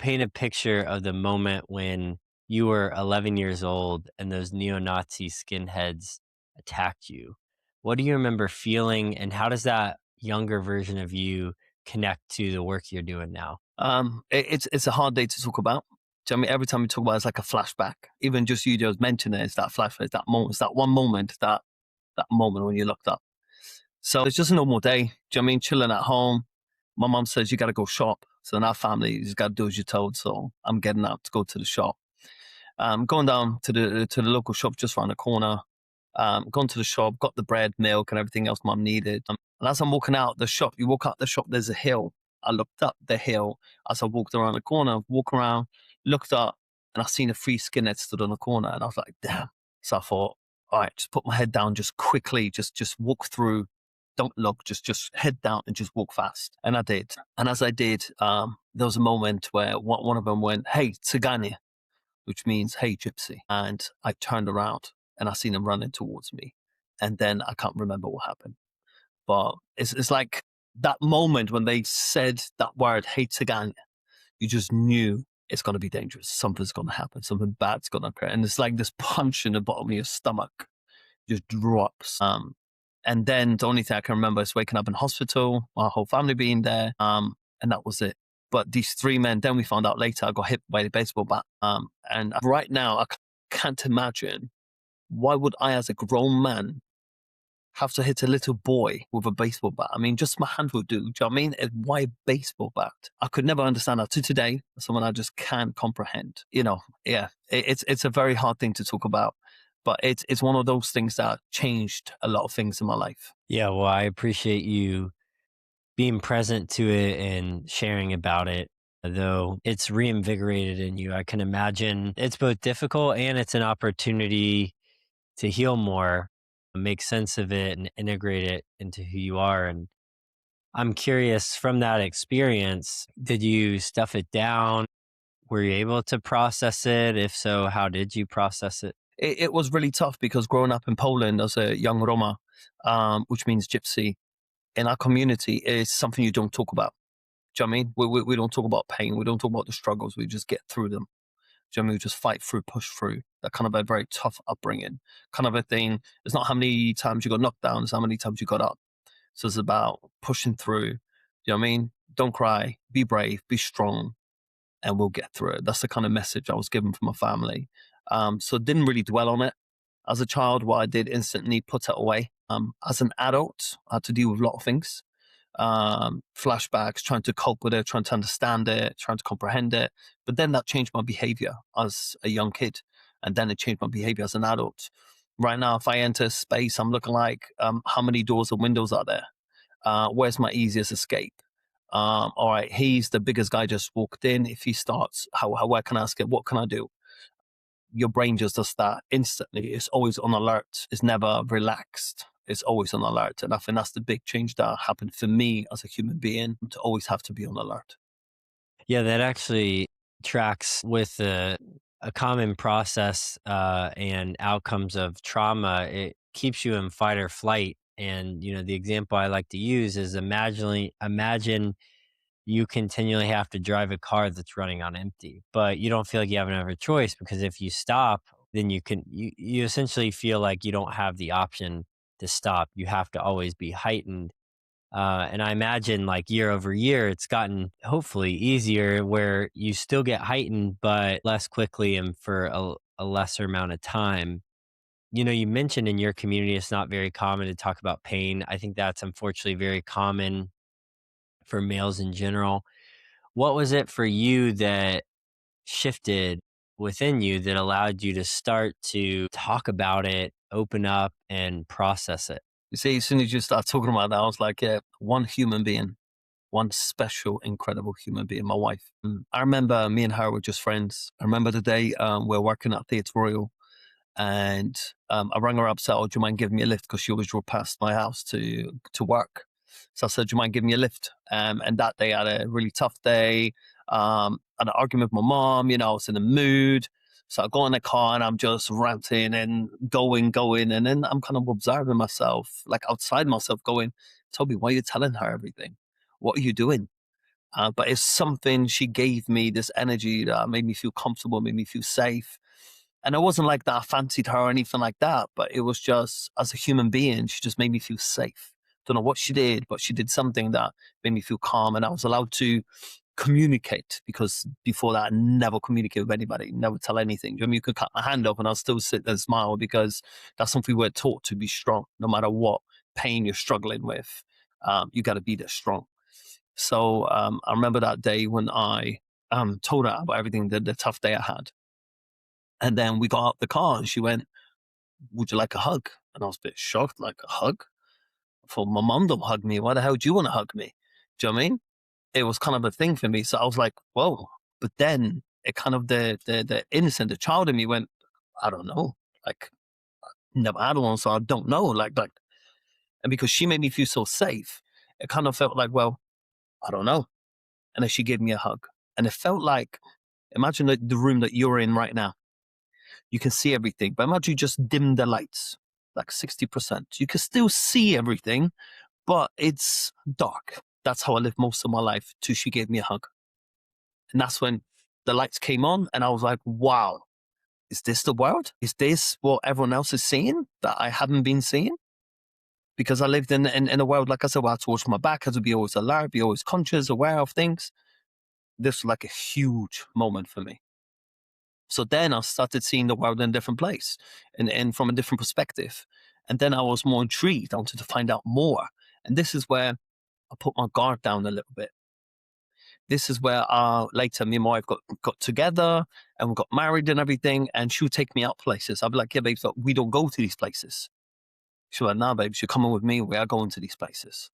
paint a picture of the moment when you were 11 years old and those neo-Nazi skinheads attacked you. What do you remember feeling, and how does that younger version of you connect to the work you're doing now? It's a hard day to talk about. Do you know what I mean? Every time we talk about it, it's like a flashback. Even just you just mentioning it, it's that flashback, it's that moment, it's that one moment, that moment when you looked up. So it's just a normal day. Do you know what I mean? Chilling at home. My mom says you got to go shop. So in our family, you just got to do as you're told. So I'm getting out to go to the shop. Going down to the local shop just around the corner. Gone to the shop, got the bread, milk, and everything else mum needed. And as I'm walking out the shop, you walk out the shop, there's a hill. I looked up the hill as I walked around the corner, walk around, looked up, and I seen a free skinhead stood on the corner, and I was like, damn. So I thought, all right, just put my head down, just quickly, just walk through. Don't look, just head down and just walk fast. And I did. And as I did, there was a moment where one of them went, hey, Tsagani, which means, hey, gypsy. And I turned around and I seen him running towards me. And then I can't remember what happened. But it's like that moment when they said that word, hey, Tsagani, you just knew it's going to be dangerous. Something's going to happen. Something bad's going to occur. And it's like this punch in the bottom of your stomach just drops. And then the only thing I can remember is waking up in hospital, my whole family being there, and that was it. But these three men, then we found out later, I got hit by a baseball bat. And right now, I can't imagine, why would I, as a grown man, have to hit a little boy with a baseball bat? I mean, just my hand would do. Do you know what I mean? Why a baseball bat? I could never understand that. To today, someone I just can't comprehend. Yeah, it's a very hard thing to talk about. But it's one of those things that changed a lot of things in my life. Yeah, well, I appreciate you being present to it and sharing about it, though it's reinvigorated in you. I can imagine it's both difficult and it's an opportunity to heal more, make sense of it, and integrate it into who you are. And I'm curious, from that experience, did you stuff it down? Were you able to process it? If so, how did you process it? It was really tough because growing up in Poland as a young Roma, which means gypsy, in our community is something you don't talk about. Do you know what I mean? We don't talk about pain. We don't talk about the struggles. We just get through them. Do you know what I mean? We just fight through, push through. That kind of a very tough upbringing. Kind of a thing. It's not how many times you got knocked down, it's how many times you got up. So it's about pushing through. Do you know what I mean? Don't cry. Be brave. Be strong. And we'll get through it. That's the kind of message I was given from my family. So didn't really dwell on it. As a child, what I did instantly put it away. As an adult, I had to deal with a lot of things. Flashbacks, trying to cope with it, trying to understand it, trying to comprehend it. But then that changed my behavior as a young kid. And then it changed my behavior as an adult. Right now, if I enter space, I'm looking like, how many doors and windows are there? Where's my easiest escape? All right, he's the biggest guy just walked in. If he starts, where can I escape? What can I do? Your brain just does that instantly. It's always on alert. It's never relaxed. It's always on alert. And I think that's the big change that happened for me as a human being, to always have to be on alert. Yeah, that actually tracks with a common process and outcomes of trauma. It keeps you in fight or flight. And, the example I like to use is imagine you continually have to drive a car that's running on empty, but you don't feel like you have another choice, because if you stop, then you essentially feel like you don't have the option to stop. You have to always be heightened. And I imagine, like, year over year, it's gotten hopefully easier where you still get heightened, but less quickly and for a lesser amount of time. You mentioned in your community, it's not very common to talk about pain. I think that's unfortunately very common for males in general. What was it for you that shifted within you that allowed you to start to talk about it, open up, and process it? You see, as soon as you start talking about that, I was like, yeah, one human being, one special, incredible human being, my wife. I remember me and her were just friends. I remember the day we were working at Theatre Royal, and I rang her up, said, "Oh, do you mind giving me a lift?" Because she always drove past my house to work. So I said, "Do you mind giving me a lift?" And that day I had a really tough day. Had an argument with my mom. I was in the mood. So I go in the car and I'm just ranting and going. And then I'm kind of observing myself, like outside myself, going, "Toby, why are you telling her everything? What are you doing?" But it's something she gave me, this energy that made me feel comfortable, made me feel safe. And it wasn't like that I fancied her or anything like that, but it was just as a human being, she just made me feel safe. Don't know what she did, but she did something that made me feel calm. And I was allowed to communicate, because before that, I never communicate with anybody, never tell anything. You know what I mean? You could cut my hand off and I'll still sit there and smile, because that's something we're taught to be strong, no matter what pain you're struggling with. You got to be there strong. So I remember that day when I told her about everything, the tough day I had. And then we got out the car and she went, "Would you like a hug?" And I was a bit shocked, like, a hug? I thought, my mum don't hug me. Why the hell do you want to hug me? Do you know what I mean? It was kind of a thing for me. So I was like, whoa. But then it kind of, the innocent, the child in me went, I don't know. Like, never had one, so I don't know. And because she made me feel so safe, it kind of felt like, well, I don't know. And then she gave me a hug. And it felt like, imagine the room that you're in right now. You can see everything, but imagine you just dim the lights, like 60%. You can still see everything, but it's dark. That's how I lived most of my life till she gave me a hug. And that's when the lights came on and I was like, wow, is this the world? Is this what everyone else is seeing that I haven't been seeing? Because I lived in a world, like I said, where I had to watch my back, had to be always alert, be always conscious, aware of things. This was like a huge moment for me. So then I started seeing the world in a different place and from a different perspective. And then I was more intrigued. I wanted to find out more. And this is where I put my guard down a little bit. This is where later me and my wife got together and we got married and everything. And she would take me out places. I'd be like, yeah, babe, so we don't go to these places. She was like, nah, babe, you're coming with me. We are going to these places.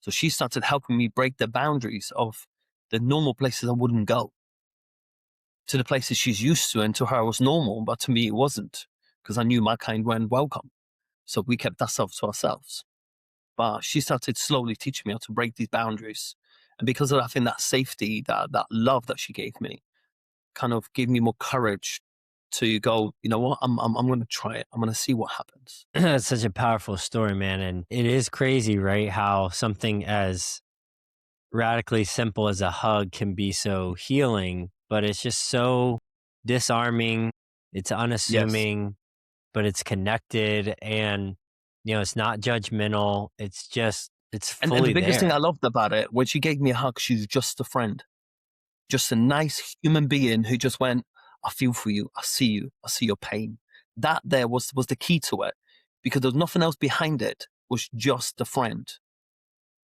So she started helping me break the boundaries of the normal places I wouldn't go, to the places she's used to, and to her was normal, but to me it wasn't, because I knew my kind weren't welcome. So we kept ourselves to ourselves. But she started slowly teaching me how to break these boundaries. And because of that, I think that safety, that love that she gave me, kind of gave me more courage to go, you know what, I'm going to try it. I'm going to see what happens. It's such a powerful story, man. And it is crazy, right? How something as radically simple as a hug can be so healing, but it's just so disarming. It's Yes. unassuming, but it's connected, and it's not judgmental. It's just, it's And the fully biggest thing I there. loved about it, when she gave me a hug, she's just a friend, just a nice human being who just went, I feel for you. I see you. I see your pain. That there was the key to it, because there was nothing else behind it. Was just a friend.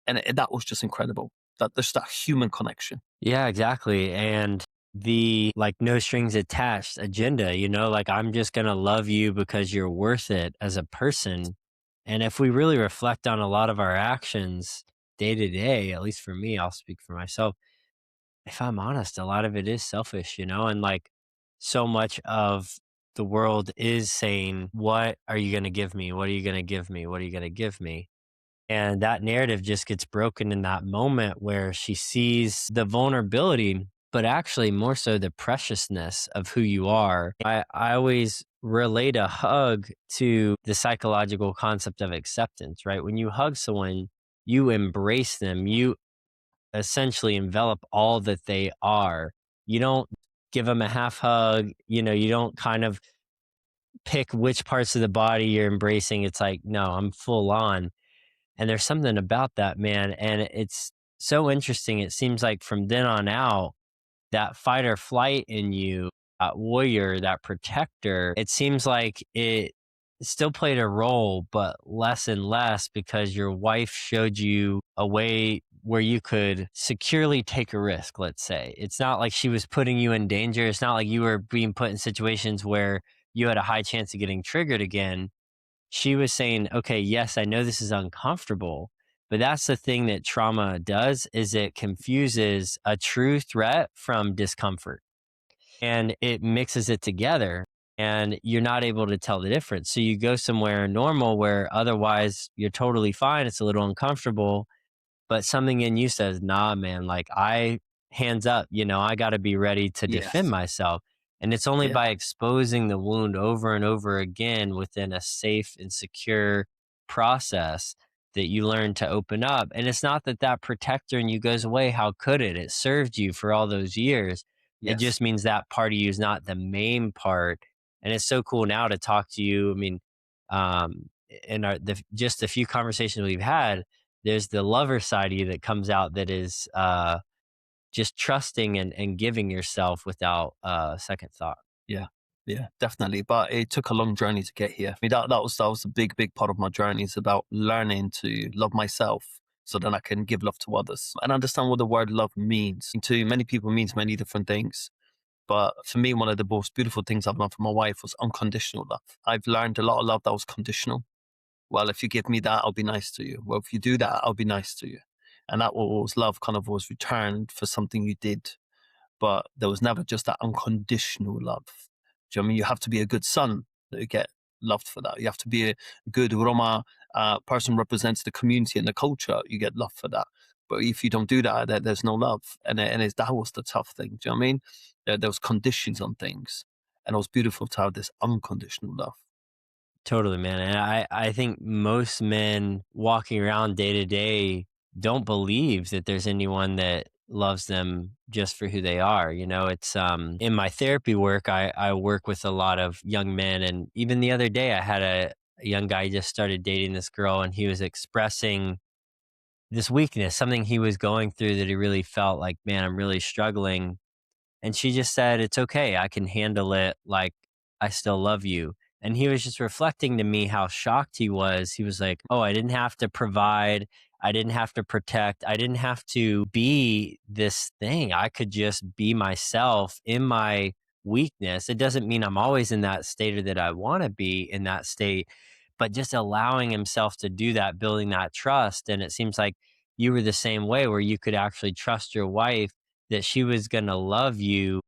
And that was just incredible. That there's that human connection. Yeah, exactly. And the like no strings attached agenda, like I'm just going to love you because you're worth it as a person. And if we really reflect on a lot of our actions day to day, at least for me, I'll speak for myself. If I'm honest, a lot of it is selfish, and like so much of the world is saying, what are you going to give me? What are you going to give me? What are you going to give me? And that narrative just gets broken in that moment where she sees the vulnerability, but actually more so the preciousness of who you are. I always relate a hug to the psychological concept of acceptance, right? When you hug someone, you embrace them, you essentially envelop all that they are. You don't give them a half hug, you don't kind of pick which parts of the body you're embracing. It's like, no, I'm full on. And there's something about that, man. And it's so interesting. It seems like from then on out, that fight or flight in you, that warrior, that protector, it seems like it still played a role, but less and less, because your wife showed you a way where you could securely take a risk, let's say. It's not like she was putting you in danger. It's not like you were being put in situations where you had a high chance of getting triggered again. She was saying, okay, yes, I know this is uncomfortable, but that's the thing that trauma does, is it confuses a true threat from discomfort, and it mixes it together, and you're not able to tell the difference. So you go somewhere normal where otherwise you're totally fine. It's a little uncomfortable, but something in you says, nah, man, like hands up, I got to be ready to defend Yes. myself. And it's only Yeah. by exposing the wound over and over again within a safe and secure process that you learn to open up. And it's not that that protector in you goes away. How could it? It served you for all those years. It Yes. just means that part of you is not the main part. And it's so cool now to talk to you. I mean, in just a few conversations we've had, there's the lover side of you that comes out that is just trusting and giving yourself without second thought. Yeah, yeah, definitely. But it took a long journey to get here. I mean, that was a big part of my journey. It's about learning to love myself so that I can give love to others and understand what the word love means. And to many people, it means many different things. But for me, one of the most beautiful things I've learned from my wife was unconditional love. I've learned a lot of love that was conditional. Well, if you give me that, I'll be nice to you. Well, if you do that, I'll be nice to you. And that was love kind of was returned for something you did, but there was never just that unconditional love. Do you know what I mean? You have to be a good son to get loved for that. You have to be a good Roma person represents the community and the culture. You get loved for that. But if you don't do that, there's no love. That was the tough thing. Do you know what I mean? There was conditions on things, and it was beautiful to have this unconditional love. Totally, man. And I think most men walking around day to day don't believe that there's anyone that loves them just for who they are. You know, it's in my therapy work, I work with a lot of young men. And even the other day I had a young guy just started dating this girl, and he was expressing this weakness, something he was going through that he really felt like, man, I'm really struggling. And she just said, "It's okay. I can handle it. Like, I still love you." And he was just reflecting to me how shocked he was. He was like, "Oh, I didn't have to provide. I didn't have to protect. I didn't have to be this thing. I could just be myself in my weakness. It doesn't mean I'm always in that state or that I want to be in that state, but just allowing himself to do that, building that trust." And it seems like you were the same way, where you could actually trust your wife that she was going to love you,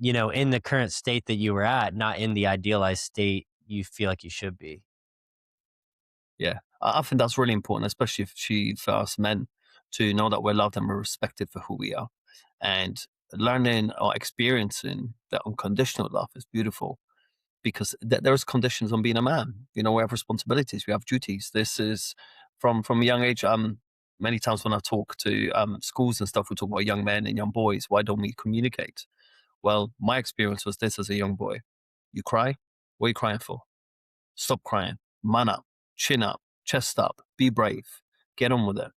you know, in the current state that you were at, not in the idealized state you feel like you should be. Yeah, I think that's really important, especially for us men to know that we're loved and we're respected for who we are. And learning or experiencing that unconditional love is beautiful because there's conditions on being a man. You know, we have responsibilities, we have duties. This is from a young age. Many times when I talk to schools and stuff, we talk about young men and young boys. Why don't we communicate? Well, my experience was this as a young boy: you cry, what are you crying for? Stop crying, man up, chin up, chest up, be brave, get on with it.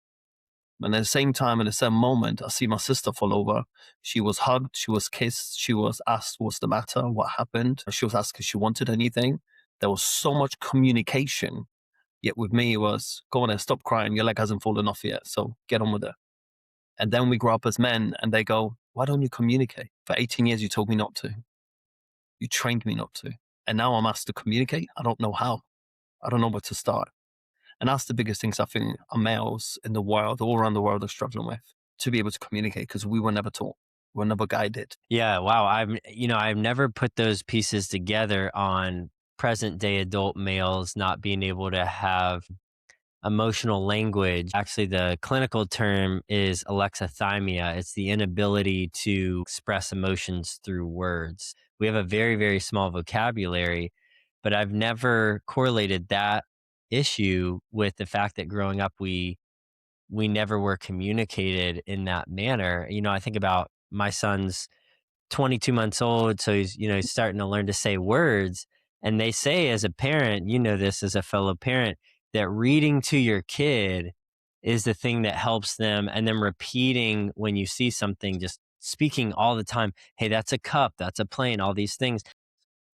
And at the same time, at the same moment, I see my sister fall over. She was hugged, she was kissed, she was asked what's the matter, what happened. She was asked if she wanted anything. There was so much communication. Yet with me, it was go on and stop crying. Your leg hasn't fallen off yet, so get on with it. And then we grow up as men, and they go, "Why don't you communicate? For 18 years, you told me not to. You trained me not to, and now I'm asked to communicate. I don't know how. I don't know where to start." And that's the biggest things I think our males in the world, all around the world, are struggling with to be able to communicate because we were never taught, we were never guided. Yeah, wow. I've never put those pieces together on present day adult males not being able to have emotional language. Actually, the clinical term is alexithymia. It's the inability to express emotions through words. We have a very, very small vocabulary, but I've never correlated that issue with the fact that growing up we never were communicated in that manner. You know, I think about my son's 22 months old, so he's, you know, he's starting to learn to say words. And they say, as a parent, you know this as a fellow parent, that reading to your kid is the thing that helps them. And then repeating when you see something, just speaking all the time, hey, that's a cup, that's a plane, all these things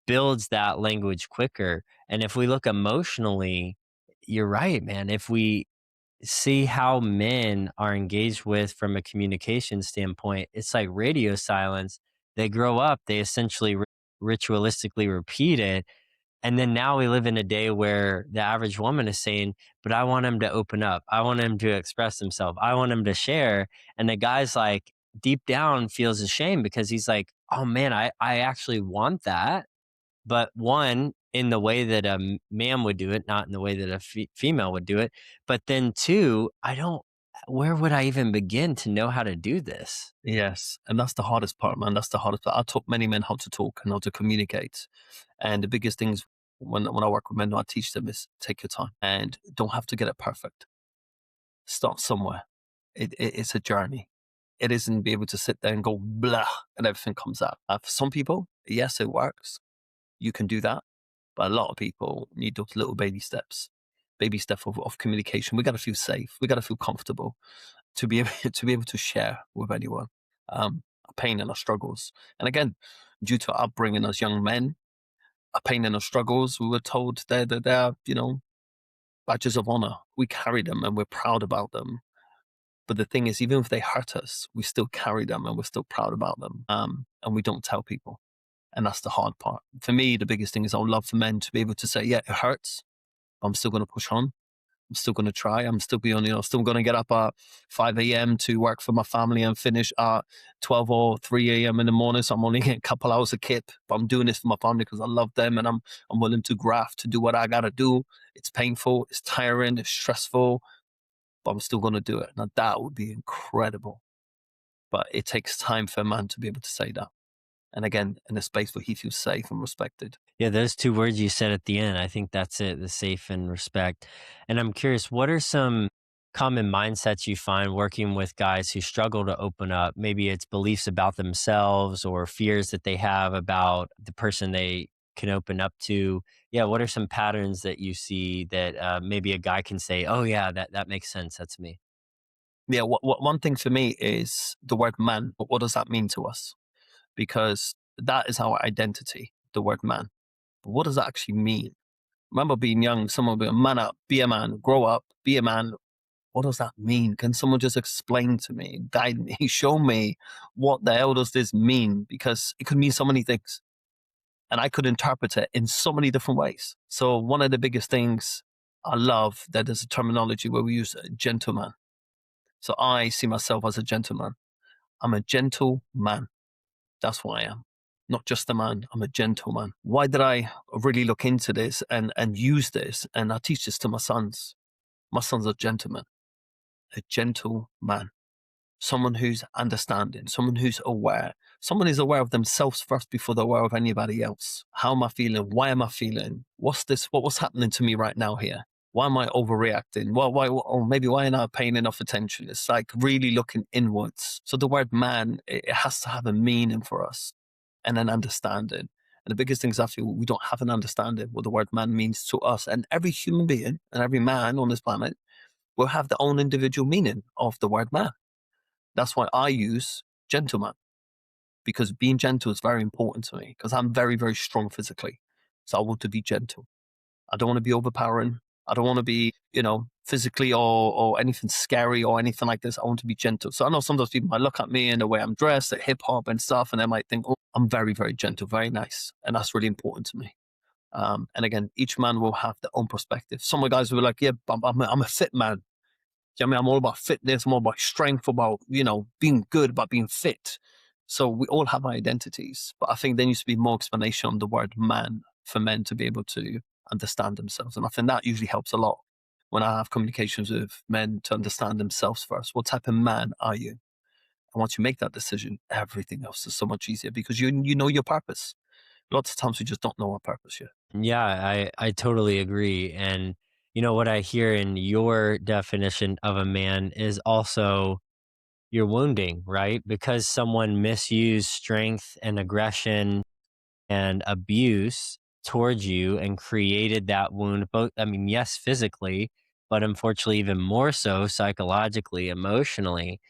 builds that language quicker. And if we look emotionally, you're right, man. If we see how men are engaged with from a communication standpoint, it's like radio silence. They grow up, they essentially ritualistically repeat it. And then now we live in a day where the average woman is saying, but I want him to open up. I want him to express himself. I want him to share. And the guy's like, deep down feels ashamed because he's like, oh man, I actually want that. But one, in the way that a man would do it, not in the way that a female would do it. But then two, I don't, where would I even begin to know how to do this? Yes, and that's the hardest part, man. That's the hardest part. I taught many men how to talk and how to communicate. And the biggest things when I work with men, I teach them is take your time and don't have to get it perfect. Start somewhere. It's a journey. It isn't be able to sit there and go blah and everything comes out. For some people, yes, it works. You can do that. But a lot of people need those little baby steps of communication. We got to feel safe. We got to feel comfortable to be able to share with anyone our pain and our struggles. And again, due to our upbringing as young men, our pain and our struggles, we were told they're badges of honor. We carry them and we're proud about them. But the thing is, even if they hurt us, we still carry them and we're still proud about them. And we don't tell people. And that's the hard part. For me, the biggest thing is I would love for men to be able to say, yeah, it hurts, but I'm still going to push on. I'm still going to try. I'm still still going to get up at 5 a.m. to work for my family and finish at 12 or 3 a.m. in the morning. So I'm only getting a couple hours of kip, but I'm doing this for my family because I love them and I'm willing to graft to do what I got to do. It's painful. It's tiring. It's stressful, but I'm still going to do it. Now that would be incredible. But it takes time for a man to be able to say that. And again, in a space where he feels safe and respected. Yeah, those two words you said at the end, I think that's it, the safe and respect. And I'm curious, what are some common mindsets you find working with guys who struggle to open up? Maybe it's beliefs about themselves or fears that they have about the person they can open up to. Yeah, what are some patterns that you see that maybe a guy can say, oh, yeah, that makes sense. That's me. Yeah, what one thing for me is the word man. What does that mean to us? Because that is our identity, the word man. But what does that actually mean? Remember being young, someone would be man up, be a man, grow up, be a man. What does that mean? Can someone just explain to me, guide me, show me what the hell does this mean? Because it could mean so many things. And I could interpret it in so many different ways. So one of the biggest things I love that there's a terminology where we use a gentleman. So I see myself as a gentleman. I'm a gentle man. That's what I am. Not just a man, I'm a gentleman. Why did I really look into this and use this? And I teach this to my sons. My sons are gentlemen, a gentle man, someone who's understanding, someone who's aware, someone who's aware of themselves first before they're aware of anybody else. How am I feeling? Why am I feeling? What's this? What's happening to me right now here? Why am I overreacting? Well, why, or maybe why am I paying enough attention? It's like really looking inwards. So the word man, it has to have a meaning for us and an understanding. And the biggest thing is actually we don't have an understanding what the word man means to us. And every human being and every man on this planet will have their own individual meaning of the word man. That's why I use gentleman, because being gentle is very important to me because I'm very, very strong physically. So I want to be gentle. I don't want to be overpowering. I don't want to be, physically or anything scary or anything like this. I want to be gentle. So I know sometimes people might look at me and the way I'm dressed, at hip hop and stuff, and they might think, oh, I'm very, very gentle, very nice. And that's really important to me. And again, each man will have their own perspective. Some of the guys will be like, yeah, I'm a fit man. You know what I mean? I'm all about fitness, I'm all about strength, about, being good, about being fit. So we all have our identities. But I think there needs to be more explanation on the word man for men to be able to understand themselves. And I think that usually helps a lot when I have communications with men to understand themselves first. What type of man are you? And once you make that decision, everything else is so much easier because you know your purpose. Lots of times we just don't know our purpose yet. Yeah, I totally agree. And what I hear in your definition of a man is also your wounding, right? Because someone misused strength and aggression and abuse towards you and created that wound, both, I mean, yes, physically, but unfortunately, even more so psychologically, emotionally.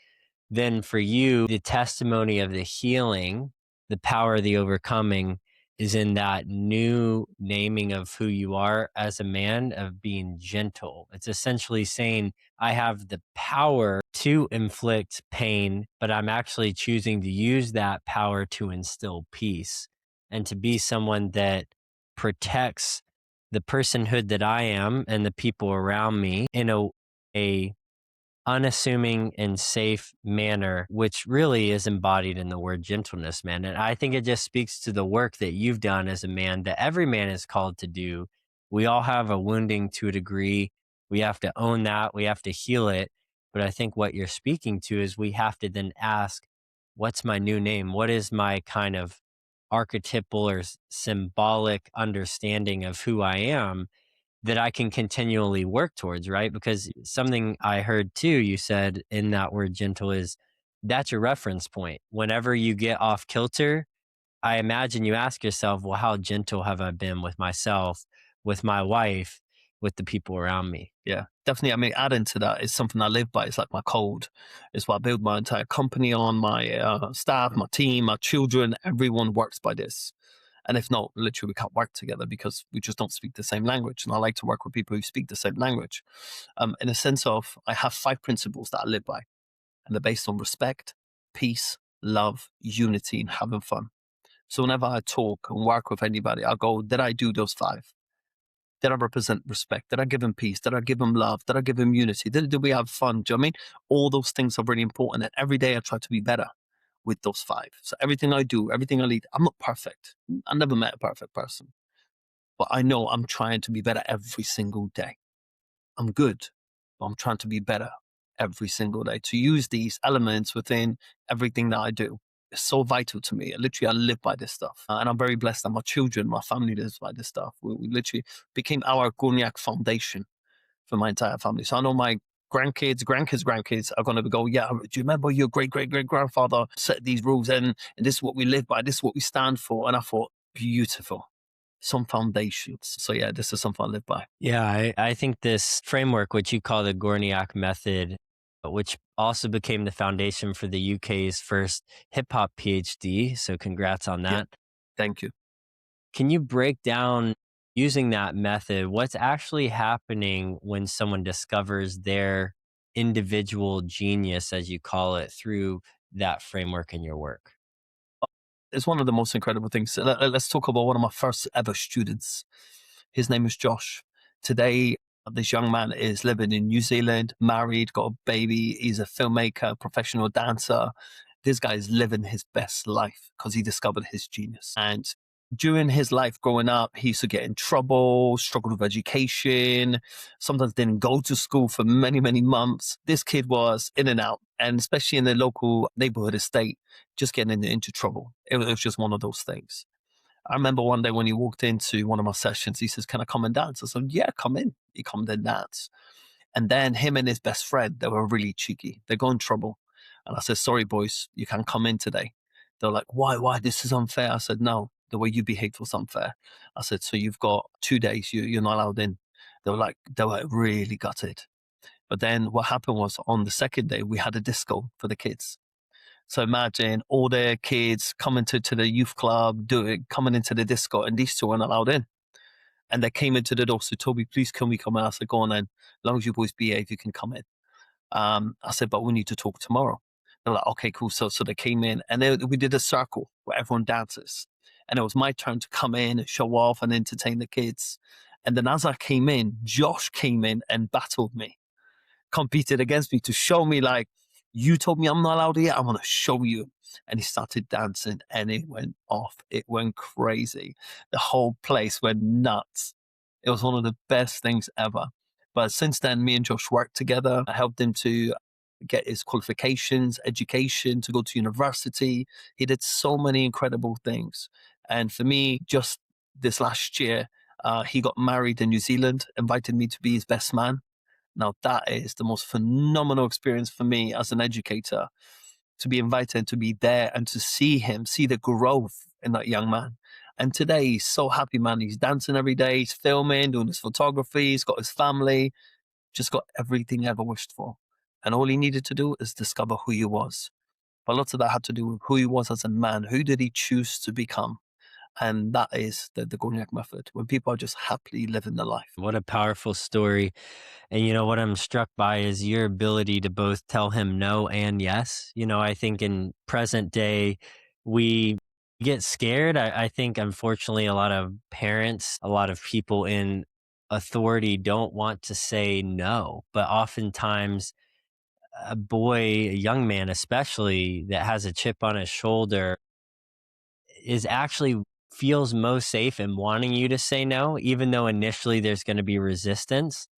Then for you, the testimony of the healing, the power of the overcoming is in that new naming of who you are as a man, of being gentle. It's essentially saying, I have the power to inflict pain, but I'm actually choosing to use that power to instill peace and to be someone that protects the personhood that I am and the people around me in a unassuming and safe manner, which really is embodied in the word gentleness, man. And I think it just speaks to the work that you've done as a man that every man is called to do. We all have a wounding to a degree. We have to own that. We have to heal it. But I think what you're speaking to is we have to then ask, what's my new name? What is my kind of archetypal or symbolic understanding of who I am that I can continually work towards, right? Because something I heard too, you said in that word gentle is that's your reference point. Whenever you get off kilter, I imagine you ask yourself, well, how gentle have I been with myself, with my wife, with the people around me? Yeah, definitely. I mean, adding to that is something I live by. It's like my code. It's what I build my entire company on, my staff, my team, my children. Everyone works by this. And if not, literally, we can't work together because we just don't speak the same language. And I like to work with people who speak the same language. In a sense of, I have 5 principles that I live by, and they're based on respect, peace, love, unity, and having fun. So whenever I talk and work with anybody, I go, did I do those 5? Did I represent respect? Did I give him peace? Did I give him love? Did I give him unity? Did we have fun? Do you know what I mean? All those things are really important. And every day I try to be better with those 5. So everything I do, everything I lead, I'm not perfect. I never met a perfect person, but I know I'm trying to be better every single day. I'm good, but I'm trying to be better every single day. To use these elements within everything that I do is so vital to me. Literally, I live by this stuff. And I'm very blessed that my children, my family lives by this stuff. We literally became our Gorniak foundation for my entire family. So I know my grandkids are going to go, yeah, do you remember your great grandfather set these rules and this is what we live by, this is what we stand for? And I thought, beautiful, some foundations. So yeah, this is something I live by. Yeah, I think this framework, which you call the Gorniak method, which also became the foundation for the UK's first hip hop PhD. So congrats on Yeah, that. thank you. Can you break down using that method? What's actually happening when someone discovers their individual genius, as you call it, through that framework in your work? It's one of the most incredible things. Let's talk about one of my first ever students. His name is Josh. Today, this young man is living in New Zealand, married, got a baby. He's a filmmaker, professional dancer. This guy is living his best life because he discovered his genius. And during his life growing up, he used to get in trouble, struggled with education, sometimes didn't go to school for many months. This kid was in and out, and especially in the local neighborhood estate, just getting into trouble. It was just one of those things. I remember one day when he walked into one of my sessions, he says, "Can I come and dance?" I said, "Yeah, come in." He come and dance. And then him and his best friend, they were really cheeky. They got in trouble. And I said, "Sorry, boys, you can't come in today." They're like, "Why? Why? This is unfair." I said, "No, the way you behaved was unfair." I said, "So you've got 2 days, you're not allowed in." They were really gutted. But then what happened was on the second day, we had a disco for the kids. So imagine all their kids coming to the youth club, coming into the disco, and these two weren't allowed in. And they came into the door. So, "Toby, please can we come in?" I said, "Go on then. As long as you boys behave, you can come in." I said, "But we need to talk tomorrow." They're like, "Okay, cool." So they came in and we did a circle where everyone dances. And it was my turn to come in and show off and entertain the kids. And then as I came in, Josh came in and battled me, competed against me to show me like, "You told me I'm not allowed here. I want to show you." And he started dancing and it went off. It went crazy. The whole place went nuts. It was one of the best things ever. But since then, me and Josh worked together. I helped him to get his qualifications, education, to go to university. He did so many incredible things. And for me, just this last year, he got married in New Zealand, invited me to be his best man. Now, that is the most phenomenal experience for me as an educator, to be invited to be there and to see him, see the growth in that young man. And today he's so happy, man. He's dancing every day, he's filming, doing his photography, he's got his family, just got everything he ever wished for. And all he needed to do is discover who he was. But lots of that had to do with who he was as a man. Who did he choose to become? And that is the Gorniak method, when people are just happily living their life. What a powerful story. And what I'm struck by is your ability to both tell him no and yes. I think in present day, we get scared. I think, unfortunately, a lot of parents, a lot of people in authority don't want to say no. But oftentimes, a young man especially, that has a chip on his shoulder is actually feels most safe in wanting you to say no, even though initially there's going to be resistance.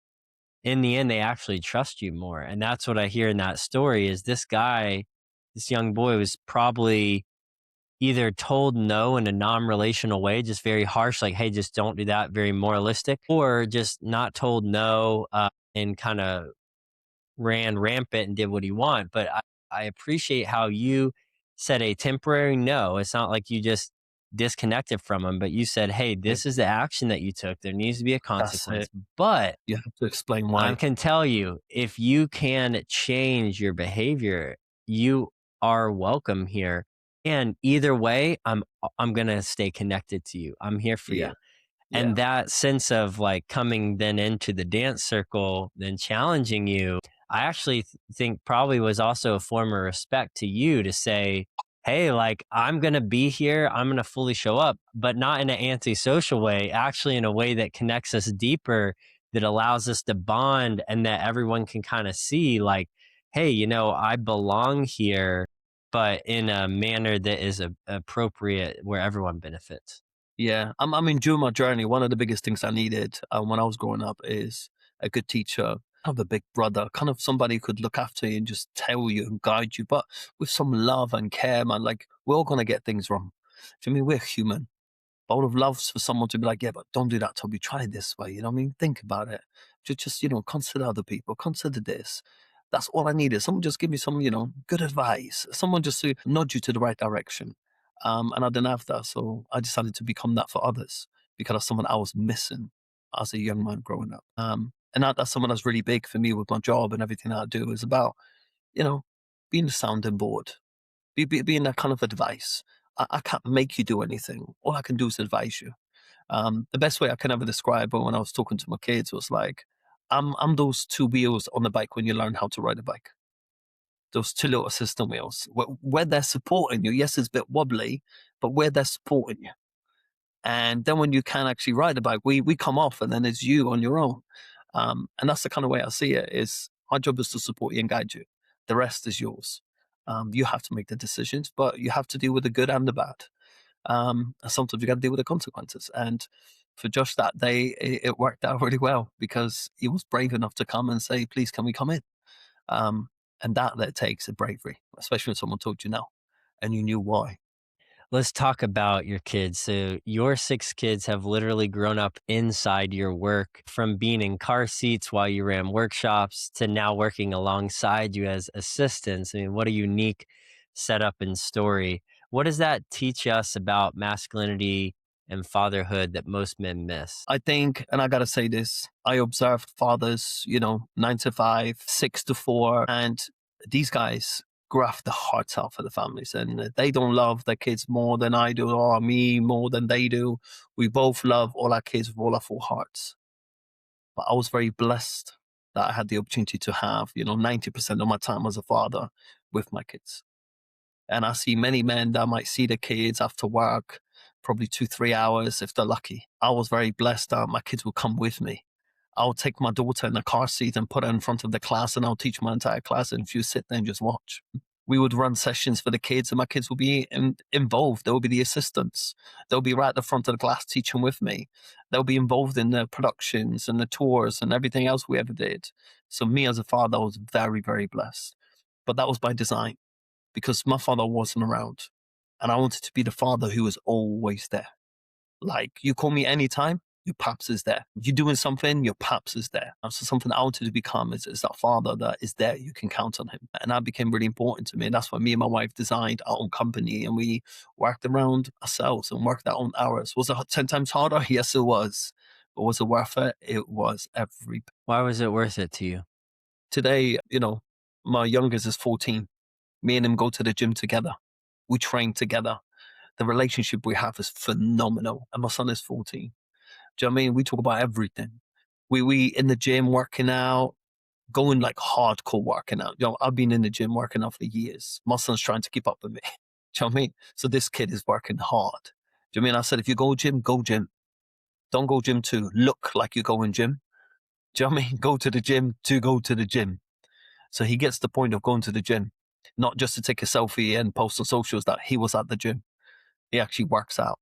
In the end, they actually trust you more. And that's what I hear in that story is this guy, this young boy was probably either told no in a non-relational way, just very harsh, like, hey, just don't do that, very moralistic, or just not told no and kind of ran rampant and did what he want. But I appreciate how you said a temporary no. It's not like you just disconnected from him, but you said, hey, Yeah, this is the action that you took. There needs to be a that's consequence. it. But You have to explain I why. can tell you, if you can change your behavior, you are welcome here. And either way, I'm gonna stay connected to you. I'm here for Yeah, you. yeah, And that sense of like coming then into the dance circle, then challenging you, I actually think probably was also a form of respect to you to say, hey, like I'm going to be here. I'm going to fully show up, but not in an antisocial way, actually in a way that connects us deeper, that allows us to bond and that everyone can kind of see like, hey, I belong here, but in a manner that is appropriate where everyone benefits. yeah. I mean, during my journey, one of the biggest things I needed when I was growing up is a good teacher, kind of a big brother, kind of somebody who could look after you and just tell you and guide you, but with some love and care, man. Like, we're all going to get things wrong. Do you know what I mean? We're human. I would have loved for someone to be like, yeah, but don't do that, Toby. Try it this way. You know what I mean? Think about it. Just, consider other people. Consider this. That's all I needed. Someone just give me some, good advice. Someone just to nudge you to the right direction. And I didn't have that. So I decided to become that for others because of someone I was missing as a young man growing up. And that's someone that's really big for me with my job and everything that I do is about, you know, being a sounding board, being that kind of advice. I can't make you do anything. All I can do is advise you. The best way I can ever describe it when I was talking to my kids was like, I'm those two wheels on the bike when you learn how to ride a bike. Those two little assistant wheels, where they're supporting you. Yes, it's a bit wobbly, but where they're supporting you. And then when you can actually ride the bike, we come off, and then it's you on your own. And that's the kind of way I see it. Is our job is to support you and guide you. The rest is yours. You have to make the decisions, but you have to deal with the good and the bad. And sometimes you got to deal with the consequences. And for Josh that day, it worked out really well because he was brave enough to come and say, "Please, can we come in?" Um, and that takes a bravery, especially when someone told you no, and you knew why. Let's talk about your kids. So, your six kids have literally grown up inside your work from being in car seats while you ran workshops to now working alongside you as assistants. I mean, what a unique setup and story. What does that teach us about masculinity and fatherhood that most men miss? I think, and I gotta say this, I observed fathers, 9 to 5, 6 to 4, and these guys graft the hearts out for the families, and they don't love their kids more than I do, or me more than they do. We both love all our kids with all our full hearts. But I was very blessed that I had the opportunity to have, 90% of my time as a father with my kids. And I see many men that might see the kids after work, probably 2, 3 hours if they're lucky. I was very blessed that my kids would come with me. I'll take my daughter in the car seat and put her in front of the class, and I'll teach my entire class. And if you sit there and just watch, we would run sessions for the kids, and my kids will be involved. They'll be the assistants. They'll be right at the front of the class teaching with me. They'll be involved in the productions and the tours and everything else we ever did. So me as a father, I was very, very blessed. But that was by design because my father wasn't around. And I wanted to be the father who was always there. Like, you call me anytime, your paps is there. You're doing something, your paps is there. And so something I wanted to become is that father that is there. You can count on him. And that became really important to me. And that's why me and my wife designed our own company, and we worked around ourselves and worked our own hours. Was it 10 times harder? Yes, it was. But was it worth it? It was every. Why was it worth it to you? Today, my youngest is 14. Me and him go to the gym together. We train together. The relationship we have is phenomenal. And my son is 14. Do you know what I mean? We talk about everything. We in the gym working out, going like hardcore working out. I've been in the gym working out for years. My son's trying to keep up with me. Do you know what I mean? So this kid is working hard. Do you know what I mean? I said, if you go gym, go gym. Don't go gym to look like you're going gym. Do you know what I mean? Go to the gym to go to the gym. So he gets the point of going to the gym, not just to take a selfie and post on socials that he was at the gym. He actually works out.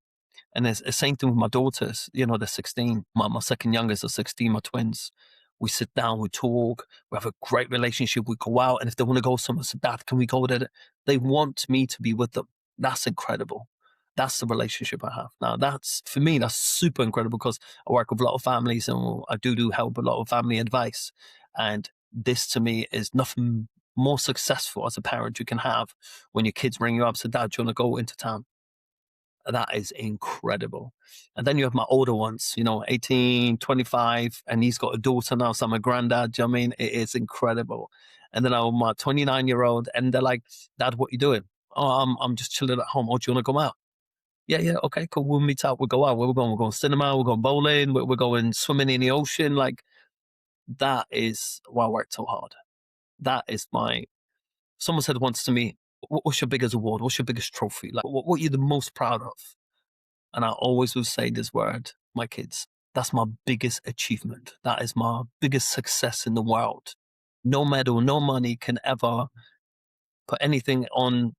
And it's the same thing with my daughters. They're 16. My second youngest are 16, my twins. We sit down, we talk, we have a great relationship. We go out, and if they want to go somewhere, so Dad, can we go there? They want me to be with them. That's incredible. That's the relationship I have. Now, that's for me, that's super incredible because I work with a lot of families and I do help a lot of family advice. And this to me is nothing more successful as a parent you can have when your kids ring you up and say, Dad, do you want to go into town? That is incredible. And then you have my older ones, 18, 25, and he's got a daughter now, so I'm a granddad. Do you know what I mean? It is incredible. And then I have my 29-year-old, and they're like, Dad, what you doing? Oh, I'm just chilling at home. Oh, do you want to go out? Yeah, yeah, okay, cool. We'll meet up. We'll go out. Where we're going? We're going cinema. We're going bowling. We're going swimming in the ocean. Like, that is why I worked so hard. That is someone said once to me, what's your biggest award? What's your biggest trophy? Like, what are you the most proud of? And I always will say this word, my kids. That's my biggest achievement. That is my biggest success in the world. No medal, no money can ever put anything on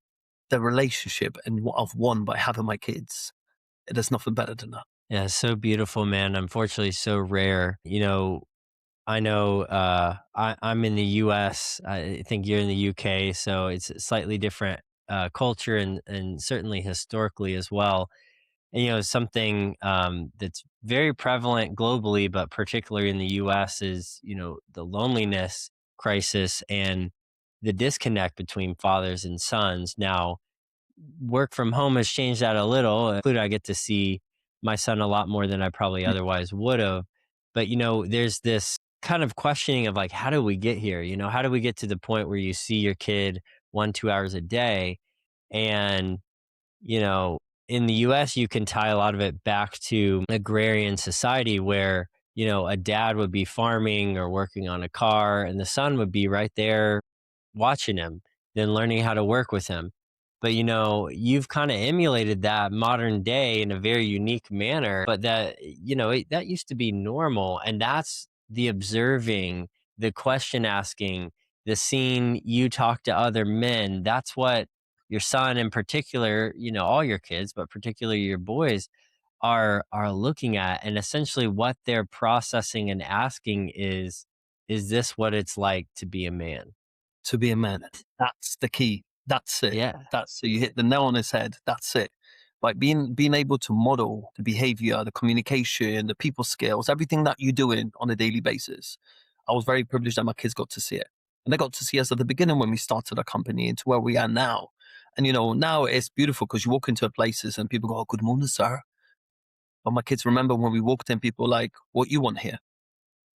the relationship and what I've won by having my kids. There's nothing better than that. Yeah, so beautiful, man. Unfortunately, so rare. I know I'm in the US. I think you're in the UK, so it's a slightly different culture and certainly historically as well. And, something that's very prevalent globally, but particularly in the US is, the loneliness crisis and the disconnect between fathers and sons. Now, work from home has changed that a little. Including, I get to see my son a lot more than I probably Mm. otherwise would have. But, there's this kind of questioning of like, how do we get here? How do we get to the point where you see your kid 1, 2 hours a day? And, you know, in the US, you can tie a lot of it back to agrarian society where, a dad would be farming or working on a car and the son would be right there watching him, then learning how to work with him. But you've kind of emulated that modern day in a very unique manner, but that used to be normal. And that's the observing, the question asking, the seeing you talk to other men. That's what your son in particular, all your kids, but particularly your boys are looking at. And essentially what they're processing and asking is this what it's like to be a man? To be a man, that's the key. That's it. Yeah. That's it. You hit the nail on his head. That's it. Like being able to model the behavior, the communication, the people skills, everything that you're doing on a daily basis. I was very privileged that my kids got to see it. And they got to see us at the beginning when we started our company into where we are now. And now it's beautiful because you walk into places and people go, oh, good morning, sir. But my kids remember when we walked in, people like, what you want here?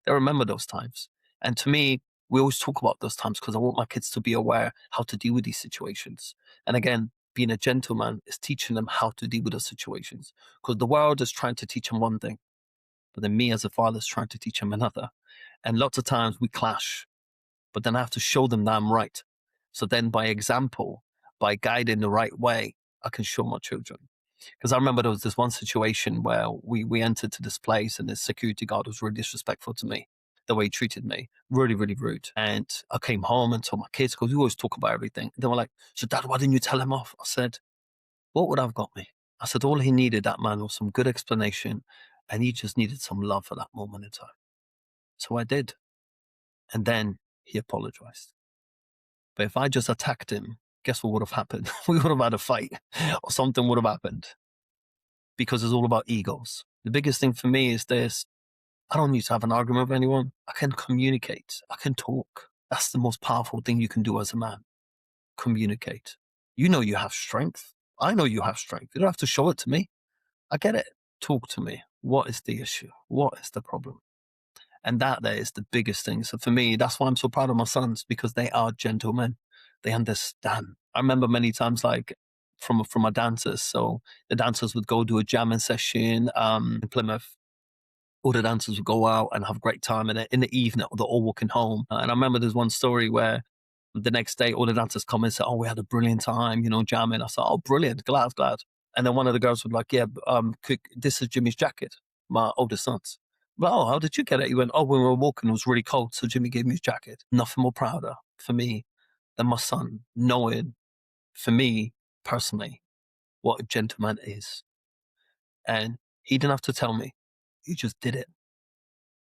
They remember those times. And to me, we always talk about those times because I want my kids to be aware how to deal with these situations. And again, being a gentleman is teaching them how to deal with those situations because the world is trying to teach them one thing, but then me as a father is trying to teach them another. And lots of times we clash, but then I have to show them that I'm right. So then by example, by guiding the right way, I can show my children. Because I remember there was this one situation where we entered to this place and this security guard was really disrespectful to me. The way he treated me, really, really rude. And I came home and told my kids, because we always talk about everything. They were like, so Dad, why didn't you tell him off? I said, what would have got me? I said, all he needed, that man, was some good explanation. And he just needed some love for that moment in time. So I did. And then he apologized. But if I just attacked him, guess what would have happened? We would have had a fight or something would have happened because it's all about egos. The biggest thing for me is this. I don't need to have an argument with anyone. I can communicate. I can talk. That's the most powerful thing you can do as a man. Communicate. You know you have strength. I know you have strength. You don't have to show it to me. I get it. Talk to me. What is the issue? What is the problem? And that there is the biggest thing. So for me, that's why I'm so proud of my sons because they are gentlemen. They understand. I remember many times like from my dancers. So the dancers would go do a jamming session in Plymouth. All the dancers would go out and have a great time. And in the evening, they're all walking home. And I remember there's one story where the next day, all the dancers come and say, oh, we had a brilliant time, jamming. I said, oh, brilliant. Glad, glad. And then one of the girls would like, yeah, this is Jimmy's jacket, my oldest son's. Well, how did you get it? He went, oh, when we were walking, it was really cold. So Jimmy gave me his jacket. Nothing more prouder for me than my son knowing, for me personally, what a gentleman is. And he didn't have to tell me. He just did it.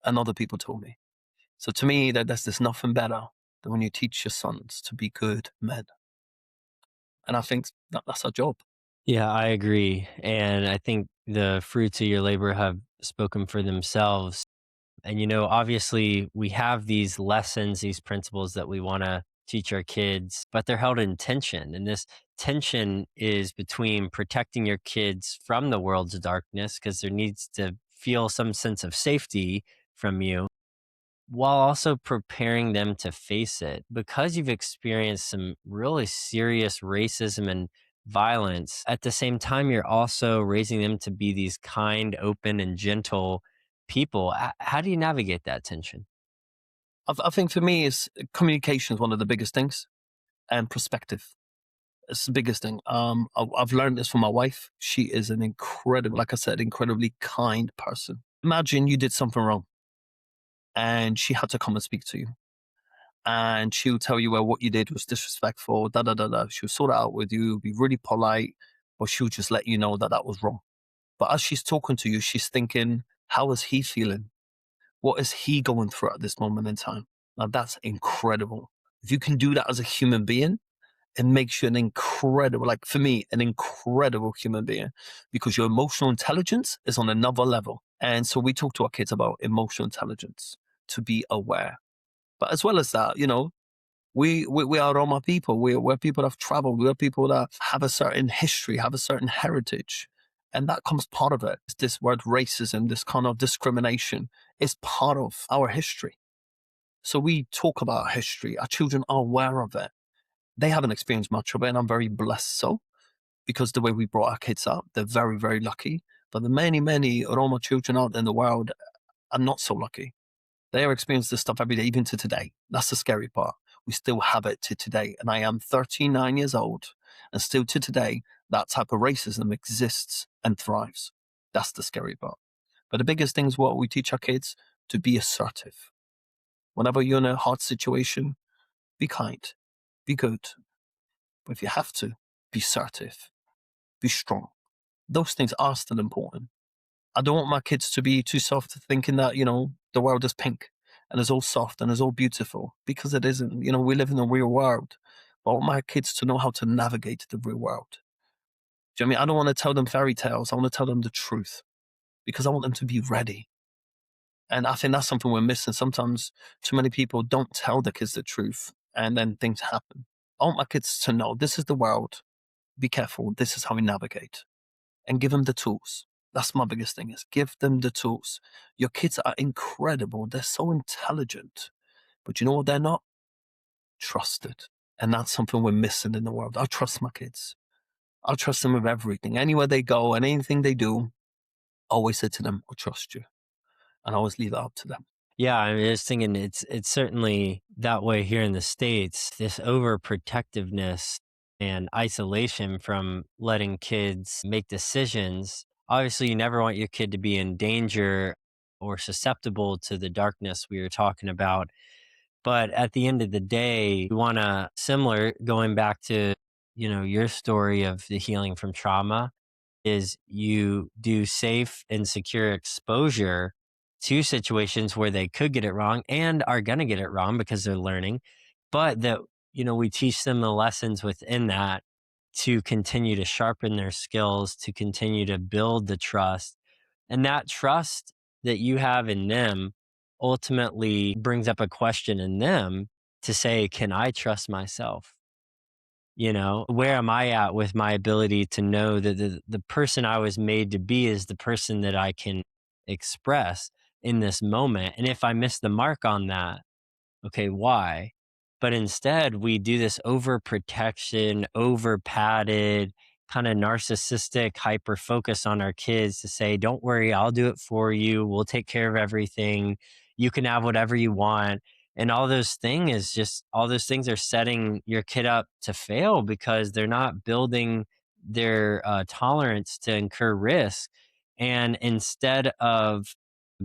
And other people told me. So to me, there's nothing better than when you teach your sons to be good men. And I think that's our job. Yeah, I agree. And I think the fruits of your labor have spoken for themselves. And, obviously, we have these lessons, these principles that we want to teach our kids, but they're held in tension. And this tension is between protecting your kids from the world's darkness, because there needs to feel some sense of safety from you, while also preparing them to face it. Because you've experienced some really serious racism and violence, at the same time, you're also raising them to be these kind, open, and gentle people. How do you navigate that tension? I think for me, is communication is one of the biggest things, and perspective. It's the biggest thing. I've learned this from my wife. She is an incredible, like I said, incredibly kind person. Imagine you did something wrong and she had to come and speak to you. And she'll tell you, well, what you did was disrespectful, da da da da. She'll sort it out with you, be really polite, but she'll just let you know that that was wrong. But as she's talking to you, she's thinking, how is he feeling? What is he going through at this moment in time? Now that's incredible. If you can do that as a human being, it makes you an incredible, like for me, an incredible human being, because your emotional intelligence is on another level. And so we talk to our kids about emotional intelligence, to be aware. But as well as that, we are Roma people. We're people that have traveled. We're people that have a certain history, have a certain heritage. And that comes part of it. This word racism, this kind of discrimination is part of our history. So we talk about history. Our children are aware of it. They haven't experienced much of it, and I'm very blessed so, because the way we brought our kids up, they're very, very lucky. But the many, many Roma children out in the world are not so lucky. They are experiencing this stuff every day, even to today. That's the scary part. We still have it to today. And I am 39 years old, and still to today, that type of racism exists and thrives. That's the scary part. But the biggest thing is what we teach our kids: to be assertive. Whenever you're in a hard situation, be kind, be good. But if you have to, be assertive, be strong. Those things are still important. I don't want my kids to be too soft, thinking that, the world is pink and it's all soft and it's all beautiful, because it isn't. We live in a real world. But I want my kids to know how to navigate the real world. Do you know what I mean? I don't want to tell them fairy tales. I want to tell them the truth, because I want them to be ready. And I think that's something we're missing. Sometimes too many people don't tell the kids the truth, and then things happen. I want my kids to know this is the world. Be careful. This is how we navigate, and give them the tools. That's my biggest thing, is give them the tools. Your kids are incredible. They're so intelligent, but you know what they're not? Trusted. And that's something we're missing in the world. I trust my kids. I trust them with everything. Anywhere they go and anything they do, I always say to them, I trust you. And I always leave it up to them. Yeah, I mean, just thinking it's certainly that way here in the States. This overprotectiveness and isolation from letting kids make decisions. Obviously, you never want your kid to be in danger or susceptible to the darkness we were talking about. But at the end of the day, we want to, similar, going back to, your story of the healing from trauma, is you do safe and secure exposure to situations where they could get it wrong and are going to get it wrong because they're learning, but that, we teach them the lessons within that to continue to sharpen their skills, to continue to build the trust. And that trust that you have in them ultimately brings up a question in them to say, can I trust myself? Where am I at with my ability to know that the person I was made to be is the person that I can express in this moment? And if I miss the mark on that, okay, why? But instead, we do this over protection, over padded, kind of narcissistic hyper focus on our kids to say, don't worry, I'll do it for you. We'll take care of everything. You can have whatever you want. And all those things are setting your kid up to fail, because they're not building their tolerance to incur risk. And instead of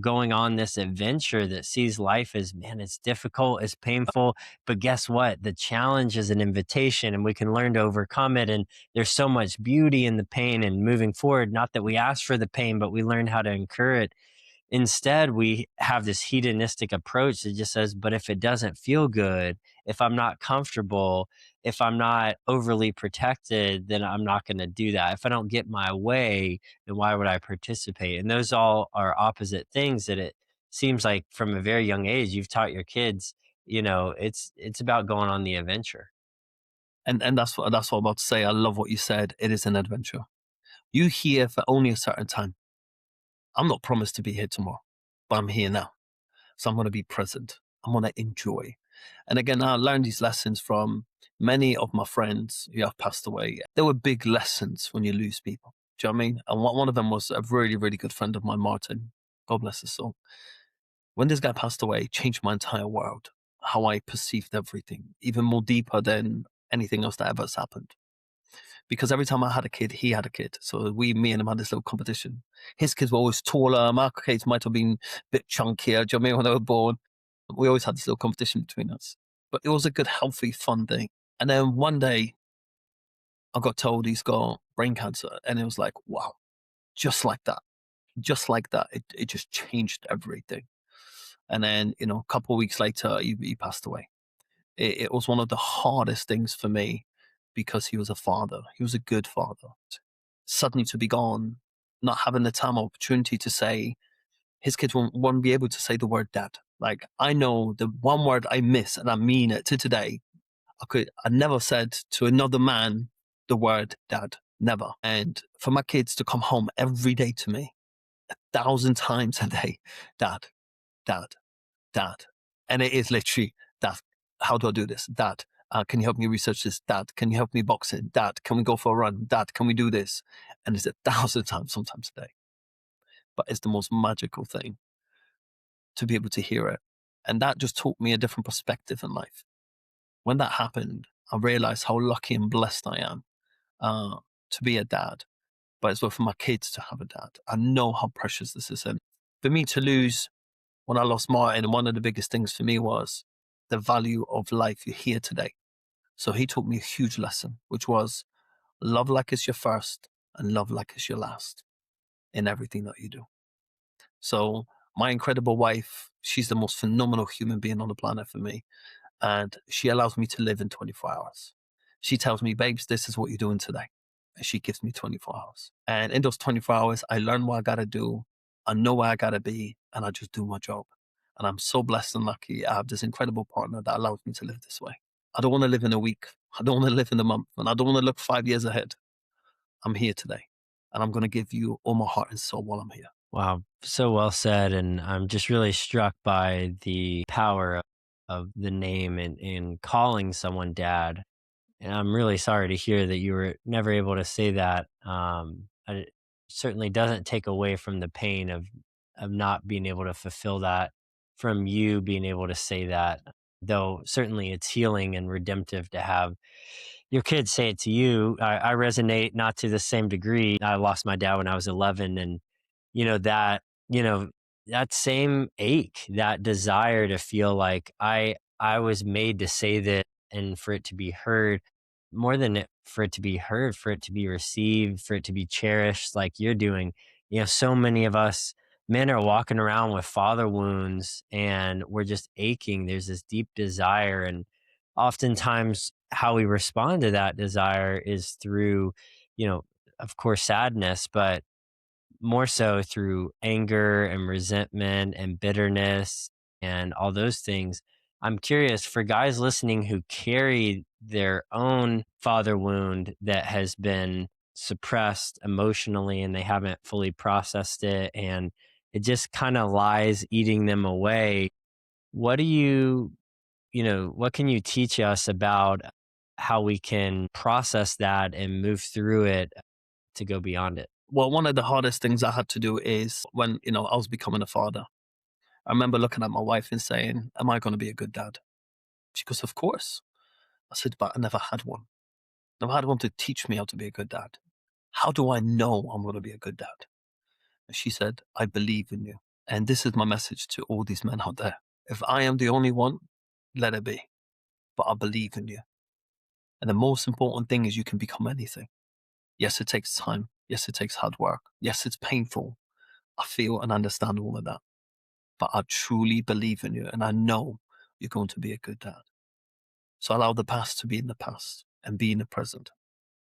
going on this adventure that sees life as, man, it's difficult, it's painful, but guess what? The challenge is an invitation, and we can learn to overcome it. And there's so much beauty in the pain and moving forward. Not that we asked for the pain, but we learn how to incur it. Instead, we have this hedonistic approach that just says, but if it doesn't feel good, if I'm not comfortable, if I'm not overly protected, then I'm not going to do that. If I don't get my way, then why would I participate? And those all are opposite things that it seems like from a very young age you've taught your kids, it's about going on the adventure. And that's what I'm about to say. I love what you said. It is an adventure. You here for only a certain time. I'm not promised to be here tomorrow, but I'm here now. So I'm going to be present. I'm going to enjoy. And again, I learned these lessons from many of my friends who have passed away. There were big lessons when you lose people. Do you know what I mean? And one of them was a really, really good friend of mine, Martin. God bless his soul. When this guy passed away, it changed my entire world, how I perceived everything, even more deeper than anything else that ever has happened. Because every time I had a kid, he had a kid. So me and him had this little competition. His kids were always taller. My kids might have been a bit chunkier. Do you know what I mean? When they were born, we always had this little competition between us. But it was a good, healthy, fun thing. And then one day, I got told he's got brain cancer, and it was like, wow, just like that, just like that, it just changed everything. And then, a couple of weeks later, he passed away. It was one of the hardest things for me because he was a father. He was a good father. Suddenly to be gone, not having the time or opportunity to say, his kids won't be able to say the word dad. Like, I know the one word I miss, and I mean it to today. I never said to another man the word dad, never. And for my kids to come home every day to me, 1,000 times a day, dad, dad, dad. And it is literally, dad, how do I do this? Dad, can you help me research this? Dad, can you help me box it? Dad, can we go for a run? Dad, can we do this? And it's 1,000 times sometimes a day. But it's the most magical thing to be able to hear it. And that just taught me a different perspective in life. When that happened, I realized how lucky and blessed I am to be a dad, but as well for my kids to have a dad. I know how precious this is. And for me to lose, when I lost Martin, one of the biggest things for me was the value of life you're here today. So he taught me a huge lesson, which was love like it's your first and love like it's your last in everything that you do. So my incredible wife, she's the most phenomenal human being on the planet for me. And she allows me to live in 24 hours. She tells me, babes, this is what you're doing today. And she gives me 24 hours. And in those 24 hours, I learn what I got to do. I know where I got to be, and I just do my job. And I'm so blessed and lucky. I have this incredible partner that allows me to live this way. I don't want to live in a week. I don't want to live in a month. And I don't want to look 5 years ahead. I'm here today. And I'm going to give you all my heart and soul while I'm here. Wow, so well said. And I'm just really struck by the power of the name and calling someone dad. And I'm really sorry to hear that you were never able to say that. It certainly doesn't take away from the pain of not being able to fulfill that, from you being able to say that. Though certainly it's healing and redemptive to have your kids say it to you. I resonate, not to the same degree. I lost my dad when I was 11, and you know that you know that same ache, that desire to feel like I was made to say this and for it to be heard, more than for it to be heard, for it to be received, for it to be cherished, like you're doing. So many of us men are walking around with father wounds, and we're just aching. There's this deep desire, and oftentimes how we respond to that desire is through, you know, of course, sadness, but more so through anger and resentment and bitterness and all those things. I'm curious, for guys listening who carry their own father wound that has been suppressed emotionally and they haven't fully processed it, and it just kind of lies eating them away. What do what can you teach us about how we can process that and move through it to go beyond it? Well, one of the hardest things I had to do is when, I was becoming a father. I remember looking at my wife and saying, am I going to be a good dad? She goes, of course. I said, but I never had one. Never had one to teach me how to be a good dad. How do I know I'm going to be a good dad? And she said, I believe in you. And this is my message to all these men out there. If I am the only one, let it be. But I believe in you. And the most important thing is you can become anything. Yes, it takes time. Yes, it takes hard work. Yes, it's painful. I feel and understand all of that, but I truly believe in you and I know you're going to be a good dad. So allow the past to be in the past and be in the present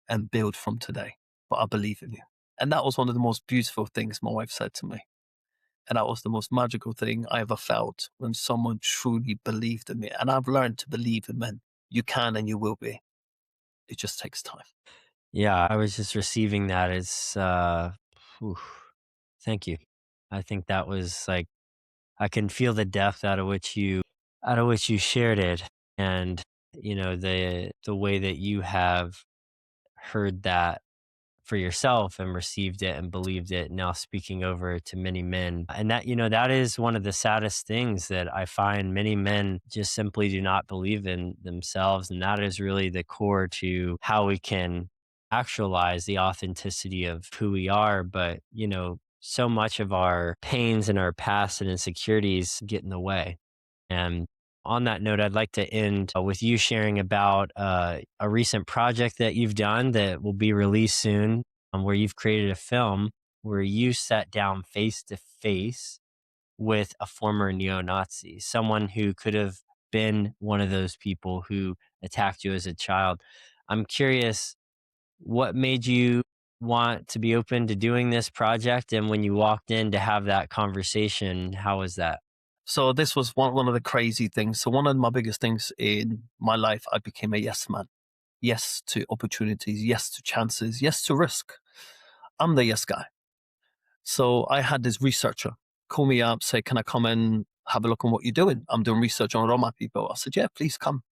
and build from today. But I believe in you. And that was one of the most beautiful things my wife said to me. And that was the most magical thing I ever felt when someone truly believed in me. And I've learned to believe in men. You can and you will be. It just takes time. Yeah, I was just receiving that as, whew, thank you. I think that was like, I can feel the depth out of which you shared it, and the way that you have heard that for yourself and received it and believed it, now speaking over to many men. And that, that is one of the saddest things, that I find many men just simply do not believe in themselves. And that is really the core to how we can actualize the authenticity of who we are. But, so much of our pains and our past and insecurities get in the way. And on that note, I'd like to end with you sharing about a recent project that you've done that will be released soon, where you've created a film where you sat down face to face with a former neo Nazi, someone who could have been one of those people who attacked you as a child. I'm curious, what made you want to be open to doing this project? And when you walked in to have that conversation, how was that? So this was one of the crazy things. So one of my biggest things in my life, I became a yes man. Yes to opportunities, yes to chances, yes to risk. I'm the yes guy. So I had this researcher call me up, say, can I come and have a look on what you're doing? I'm doing research on Roma people. I said, yeah, please come.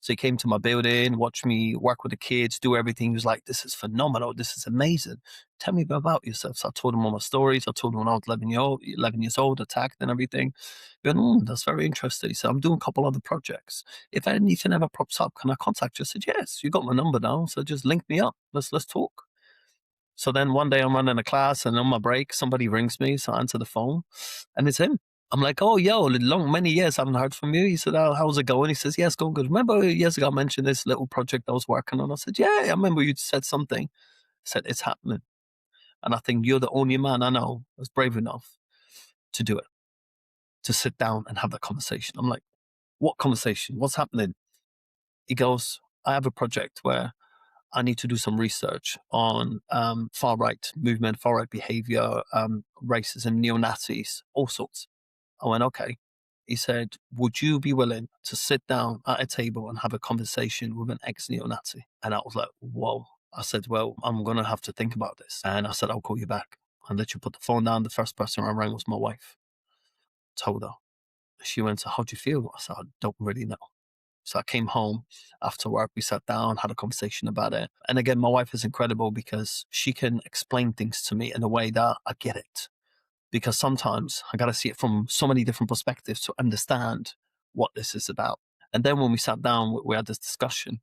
So he came to my building, watched me work with the kids, do everything. He was like, this is phenomenal. This is amazing. Tell me about yourself. So I told him all my stories. I told him when I was 11 years old, attacked and everything. He went, that's very interesting. He said, I'm doing a couple other projects. If anything ever pops up, can I contact you? I said, yes, you got my number now. So just link me up. Let's talk. So then one day I'm running a class and on my break, somebody rings me. So I answer the phone and it's him. I'm like, oh, yo, many years I haven't heard from you. He said, oh, how's it going? He says, yeah, it's going good. Remember years ago I mentioned this little project I was working on? I said, yeah, I remember you said something. I said, it's happening. And I think you're the only man I know that's brave enough to do it, to sit down and have that conversation. I'm like, what conversation? What's happening? He goes, I have a project where I need to do some research on far right movement, far right behavior, racism, neo Nazis, all sorts. I went, okay. He said, would you be willing to sit down at a table and have a conversation with an ex neo Nazi? And I was like, whoa. I said, well, I'm going to have to think about this. And I said, I'll call you back. And let you put the phone down. The first person I rang was my wife. Told her. She went, so how do you feel? I said, I don't really know. So I came home after work. We sat down, had a conversation about it. And again, my wife is incredible because she can explain things to me in a way that I get it. Because sometimes I got to see it from so many different perspectives to understand what this is about. And then when we sat down, we had this discussion.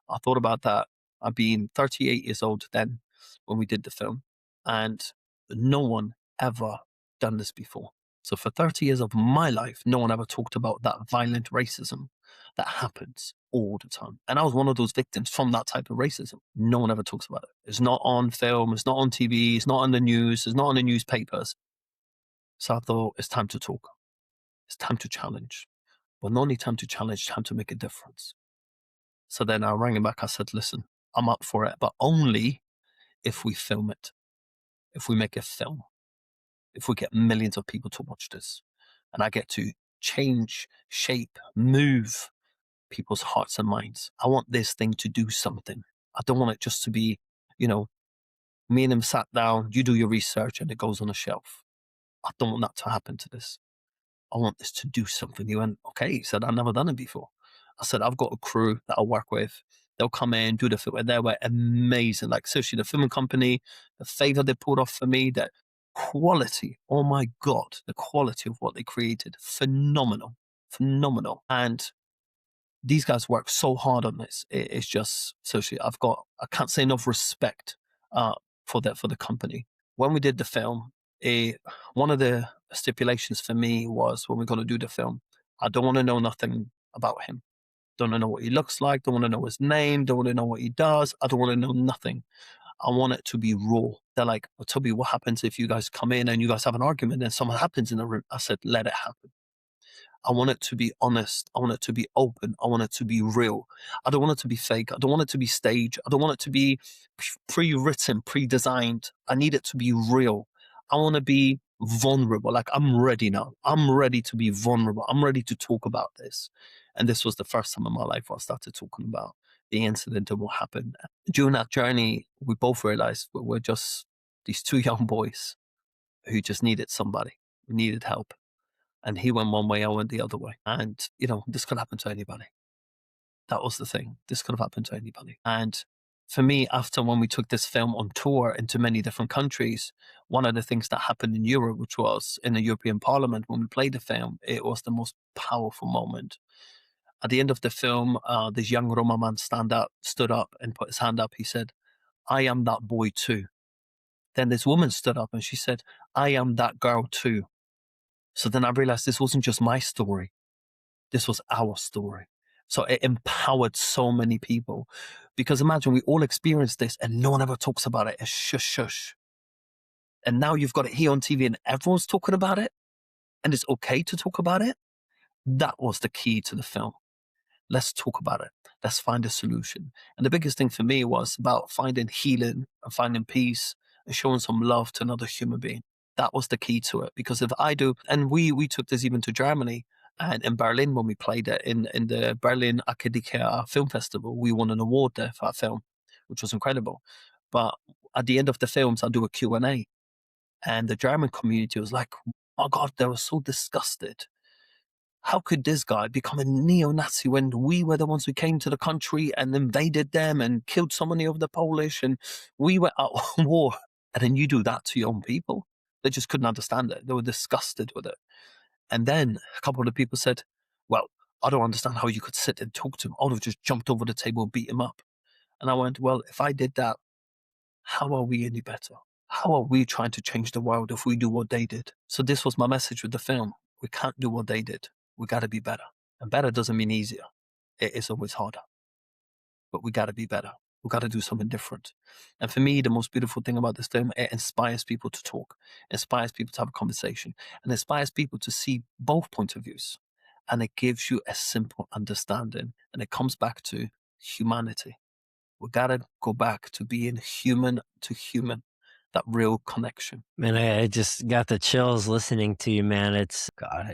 I thought about that. I'd been 38 years old then when we did the film, and no one ever done this before. So for 30 years of my life, no one ever talked about that violent racism that happens all the time. And I was one of those victims from that type of racism. No one ever talks about it. It's not on film, it's not on TV, it's not on the news, it's not on the newspapers. So I thought it's time to talk. It's time to challenge. But not only time to challenge, time to make a difference. So then I rang him back. I said, listen, I'm up for it, but only if we film it, if we make a film, if we get millions of people to watch this. And I get to change, shape, move people's hearts and minds. I want this thing to do something. I don't want it just to be, you know, me and him sat down, you do your research and it goes on a shelf. I don't want that to happen to this. I want this to do something. He went, okay. He said, I've never done it before. I said, I've got a crew that I work with. They'll come in, do the film. And they were amazing. Like, seriously, the filming company, the favor they pulled off for me, that quality. Oh my God, the quality of what they created. Phenomenal. Phenomenal. And these guys work so hard on this. It's just, seriously, I can't say enough respect for the company. When we did the film, one of the stipulations for me was when we're going to do the film, I don't want to know nothing about him. Don't want to know what he looks like. Don't want to know his name. Don't want to know what he does. I don't want to know nothing. I want it to be raw. They're like, well, Toby, what happens if you guys come in and you guys have an argument and something happens in the room? I said, let it happen. I want it to be honest. I want it to be open. I want it to be real. I don't want it to be fake. I don't want it to be staged. I don't want it to be pre-written, pre-designed. I need it to be real. I want to be vulnerable. Like, I'm ready now. I'm ready to be vulnerable. I'm ready to talk about this. And this was the first time in my life where I started talking about the incident and what happened. During that journey, we both realized we're just these two young boys who just needed somebody, who needed help. And he went one way, I went the other way. And, this could happen to anybody. That was the thing. This could have happened to anybody. And for me, after when we took this film on tour into many different countries, one of the things that happened in Europe, which was in the European Parliament, when we played the film, it was the most powerful moment. At the end of the film, this young Roma man stood up and put his hand up. He said, I am that boy too. Then this woman stood up and she said, I am that girl too. So then I realized this wasn't just my story. This was our story. So it empowered so many people. Because imagine we all experienced this and no one ever talks about it. It's shush, shush. And now you've got it here on TV and everyone's talking about it. And it's okay to talk about it. That was the key to the film. Let's talk about it. Let's find a solution. And the biggest thing for me was about finding healing and finding peace and showing some love to another human being. That was the key to it. Because if I do, and we took this even to Germany and in Berlin when we played it in the Berlin Academica Film Festival, we won an award there for our film, which was incredible. But at the end of the films, I do a Q&A. And the German community was like, oh God, they were so disgusted. How could this guy become a neo-Nazi when we were the ones who came to the country and invaded them and killed so many of the Polish and we were at war? And then you do that to your own people? They just couldn't understand it. They were disgusted with it. And then a couple of the people said, well, I don't understand how you could sit and talk to him. I would have just jumped over the table and beat him up. And I went, well, if I did that, how are we any better? How are we trying to change the world if we do what they did? So this was my message with the film. We can't do what they did. We got to be better. And better doesn't mean easier. It is always harder. But we got to be better. We got to do something different. And for me, the most beautiful thing about this film, it inspires people to talk, inspires people to have a conversation, and inspires people to see both points of views. And it gives you a simple understanding. And it comes back to humanity. We got to go back to being human to human, that real connection. Man, I just got the chills listening to you, man. It's God,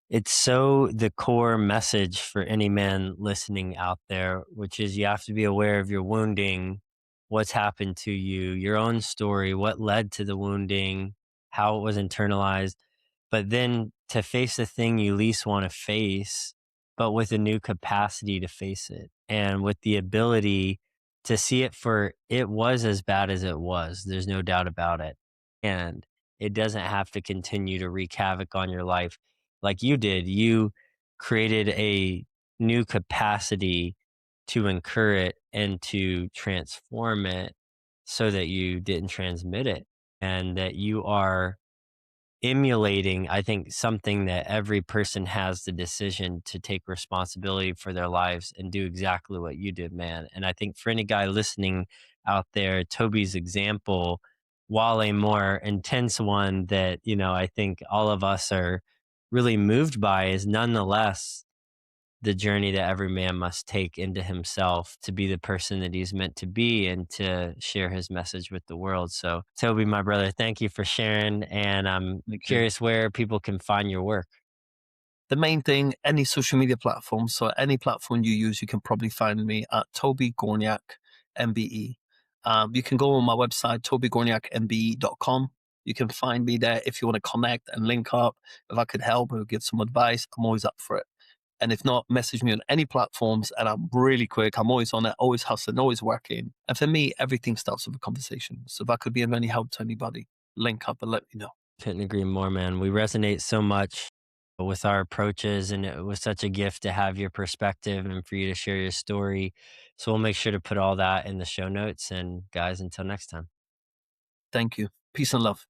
it's so the core message for any man listening out there, which is you have to be aware of your wounding, what's happened to you, your own story, what led to the wounding, how it was internalized, but then to face the thing you least want to face, but with a new capacity to face it and with the ability to see it for it was as bad as it was. There's no doubt about it. And it doesn't have to continue to wreak havoc on your life like you did. You created a new capacity to incur it and to transform it so that you didn't transmit it and that you are emulating, I think, something that every person has the decision to take responsibility for their lives and do exactly what you did, man. And I think for any guy listening out there, Toby's example, while a more intense one that, I think all of us are really moved by, is nonetheless the journey that every man must take into himself to be the person that he's meant to be and to share his message with the world. So, Toby, my brother, thank you for sharing. And I'm Thank you. curious where people can find your work. The main thing, any social media platform. So any platform you use, you can probably find me at Toby Gorniak MBE. You can go on my website, tobygorniakmbe.com. You can find me there if you want to connect and link up. If I could help or give some advice, I'm always up for it. And if not, message me on any platforms and I'm really quick. I'm always on it, always hustling, always working. And for me, everything starts with a conversation. So if I could be of any help to anybody, link up and let me know. Couldn't agree more, man. We resonate so much with our approaches, and it was such a gift to have your perspective and for you to share your story. So we'll make sure to put all that in the show notes. And guys, until next time. Thank you. Peace and love.